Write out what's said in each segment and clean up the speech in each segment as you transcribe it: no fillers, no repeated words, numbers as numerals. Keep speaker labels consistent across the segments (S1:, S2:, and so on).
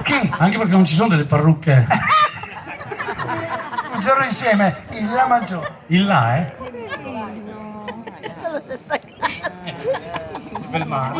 S1: Chi?
S2: Anche perché non ci sono delle parrucche.
S1: Un giorno insieme, il La Maggiore.
S2: Il là, eh?
S3: Sono stessa casa.
S2: Bel mare.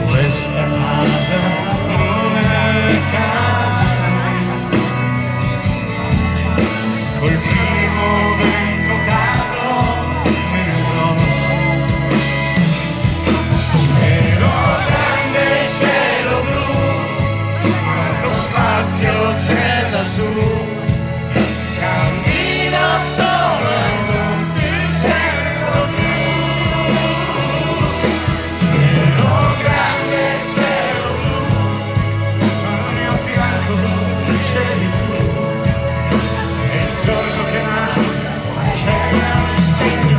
S4: Questa casa non è casa, col primo vento caldo me ne andrò. Cielo grande, cielo blu, quanto spazio c'è lassù. Cammino solo e non ti sento più. Cielo grande, cielo blu, al mio fianco c'eri tu. E il giorno che nasce c'è un destino.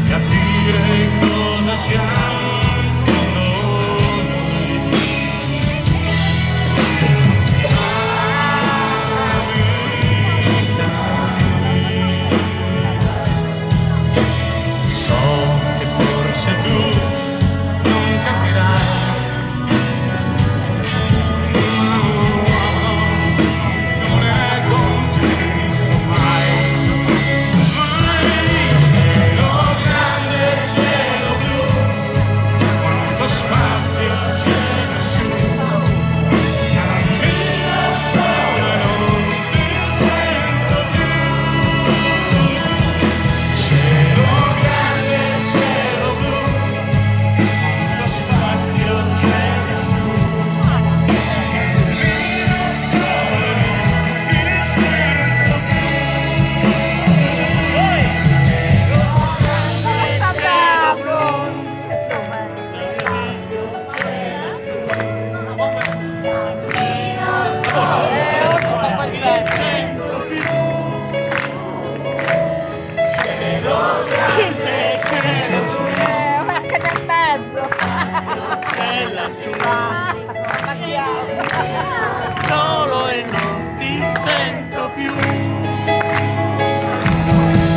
S4: Capire cosa siamo in fondo noi. So che forse tu non capirai. Non è contento mai. Cielo grande, cielo blu, quanto spazio c'è lassù. Cammino solo e non ti sento più. Cielo grande, cielo blu, quanto spazio c'è lassù. Cammino solo e non ti sento più.
S3: Ma che nel mezzo.
S4: Solo e non ti sento più.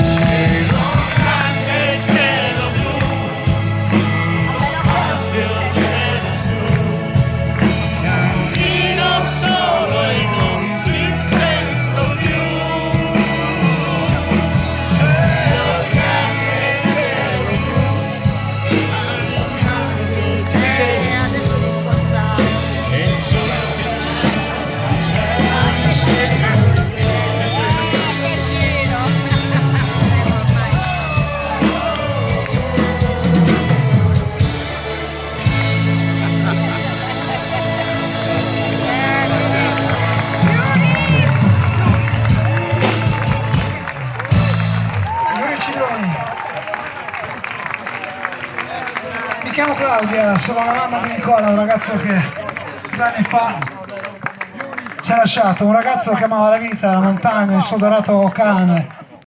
S4: Cielo grande, cielo blu, lo spazio c'è lassù. Cammino solo e non ti sento più. Cielo grande, cielo blu, al mio fianco
S3: Adesso li sposavo.
S4: e il giorno che nasce c'è una scena.
S1: Signori Cilloni. Mi chiamo Claudia, sono la mamma di Nicola, un ragazzo che 2 anni fa ci ha lasciato, un ragazzo che amava la vita, la montagna, il suo dorato cane.